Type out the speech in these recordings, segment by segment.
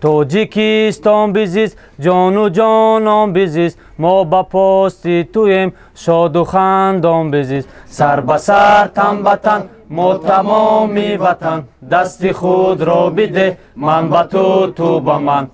توجیکستان بیزیست جانو جانان بیزیست ما با پاستی تویم شاد و خندان بیزیست سر به سر تن به تن ما تمامی وطن دست خود را بده من به تو به من.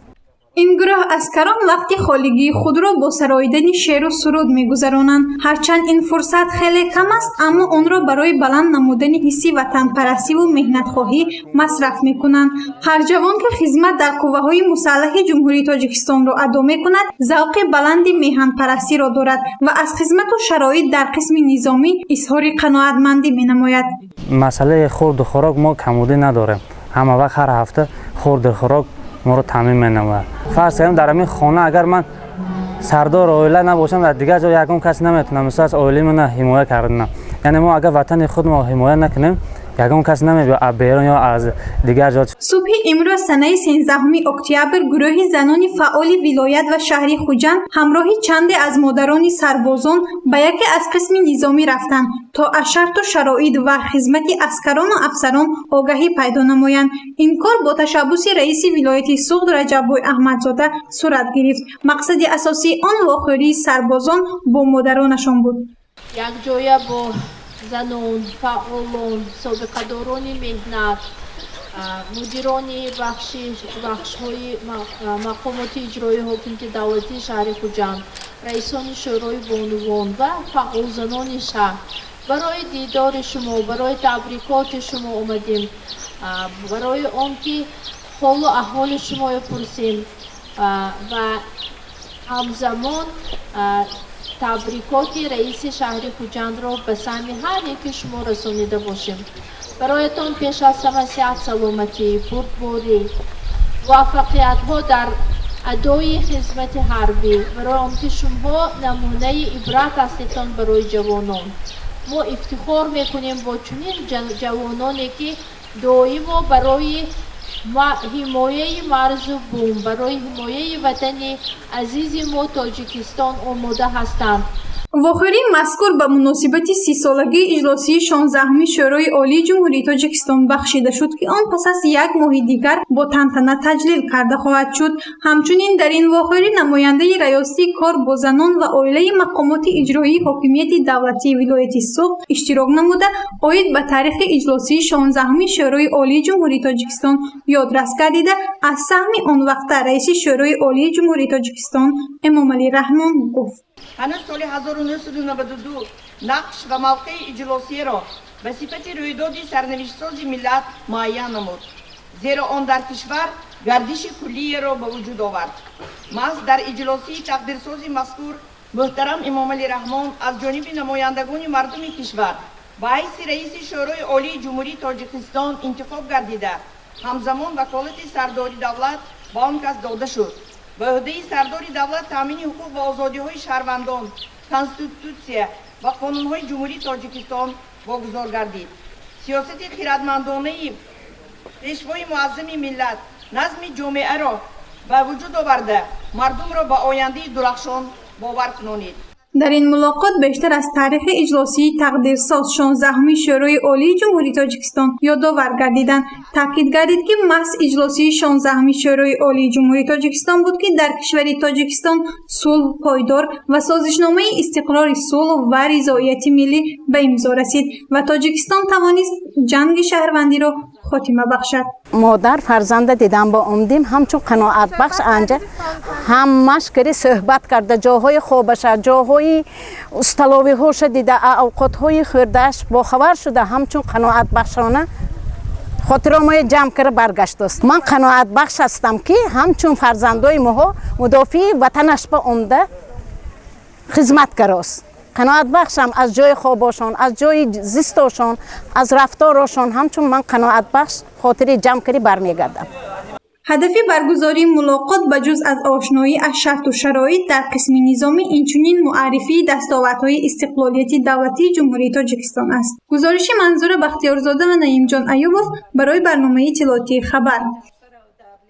این گروه عسکران وقتی خالگی خود را با سراییدن شعر و سرود می‌گذرانند. هرچند این فرصت خیلی کم است اما آن را برای بلند نمودن حسی وطن پرستی و مهنت خواهی مصرف می‌کنند. هر جوان که خدمت در قوه‌های مسلح جمهوری تاجیکستان را ادا می‌کند ذوق بلند مهنت پرستی را دارد و از خدمت و شرایط در قسم نظامی اظهار قناعتمندی می‌نماید. مسئله خورد و خوراک ما کمبودی نداریم. همه وقت هر هفته خورد و خوراک ما رو تامین می‌نماید. فرض کنیم در این خانه اگر من سردار عائله نباشم در دیگر جای یکم کس نمیتونم مثلا از عائله من حمایت کردن. یعنی ما اگر وطن خود ما حمایت نکنیم یکم کس نمیاد از بیرون یا از دیگر جا. صبح امروز سنه 13 اکتبر گروه زنان فعال ولایت و شهری خوجند همراهی چند از مادران سربازان به یکی از قسم نظامی رفتند تا از شرط و شرایط و خدمت عسکران و افسران آگاهی پیدا نمایند. این کار با تشبث رئیس ولایت سوغد رجب احمدزاده صورت گرفت. مقصد اساسی آن واخوری سربازان با مادرانشان بود. یک جایه با زنان، فعالان، سابقه‌داران مهنت، مدیران بخش‌های مقامات اجرایی حکومت دولتی شهر خوجند، رئیسان شورای بانوان و فعال زنان شهر برای دیدار شما، برای تبریکات شما آمدیم، برای آنکه حال و احوال شما بپرسیم و همزمان تبریکات رئیس شهر خوجند را به سهم هر یک شما رسانیده باشیم. برایتان پیش از همه صحت سلامتی، بردباری، موفقیت ها در ادای خدمت حربی، برای آنکه شما نمونه عبرت هستید برای جوانان. ما افتخار میکنیم با چنین جوانانی که دائم برای حمایه مرز و بوم، برای حمایه وطن عزیز ما تاجیکستان آماده هستند. واخوری مذکور به مناسبت 30 سالگی اجلاسی 16 شورای عالی جمهوری تاجیکستان بخشیده شد که آن پس از یک ماه دیگر با تنتنه تجلیل کرده خواهد شد. همچنین در این واخوری نماینده ریاستی کار با زنان و عائله مقامات اجرایی حاکمیت دولتی ولایت سوغد اشتراک نموده عاید به تاریخ اجلاسی 16 شورای عالی جمهوری تاجیکستان یادرس گردیده از سهم آن وقت رئیس شورای عالی جمهوری تاجیکستان امامعلی رحمان گفت: هنوز سال 1992 نقش و موقع اجلاسی را به صفت رویداد سرنوشت‌ساز ملت معین نمود، زیرا آن در کشور گردش کلی را به وجود آورد. محض در اجلاسی تقدیرسازی مذکور محترم امامعلی رحمان از جانب نمایندگان مردم کشور به حیث رئیس شورای عالی جمهوری تاجیکستان انتخاب گردیده، همزمان وکالت سرداری دولت به آن کس داده شد. به عهده سرداری دولت تامین حقوق و آزادی‌های شهروندان، کنستیتوسیه و قانون‌های جمهوری تاجیکستان واگذار گردید. سیاست خردمندانه پیشوای معظم ملت نظم جامعه را به وجود آورده مردم را به آینده درخشان باور کنانید. در این ملاقات بیشتر از تاریخ اجلاسی تقدیرساز 16 شورای عالی جمهوری تاجیکستان یادآور گردیدند. تاکید گردید که محض اجلاسی 16 شورای عالی جمهوری تاجیکستان بود که در کشور تاجیکستان صلح پایدار و سازشنامه استقرار صلح و رضایت ملی به امضا رسید و تاجیکستان توانست جنگ شهروندی را خاتمه بخشد. مادر فرزند دیدن با اومدیم همچون قناعت بخش انجا همش کری صحبت کرده، جاهای خوبش، جاهای استلاوی هوش دیده، اوقات های خوردهش با خبر شده، همچون قناعت بخشانه خاطرامای جمع کرده برگشت است. من قناعت بخش هستم که همچون فرزندای ما مدافع وطنش به اومده خدمت کراست. قناعت بخشم از جای خوابشان، از جای زیستشان، از رفتارشان، همچون من قناعت بخش خاطر جمع کردی برمیگردم. هدف برگزاری ملاقات بجز از آشنایی از شرط و شرایط در قسم نظامی اینچنین معرفی دستاوردهای استقلالیت دولتی جمهوری تاجیکستان است. گزارش منظور بختیارزاده و نعیم جان ایوبوف برای برنامه اطلاعاتی خبر.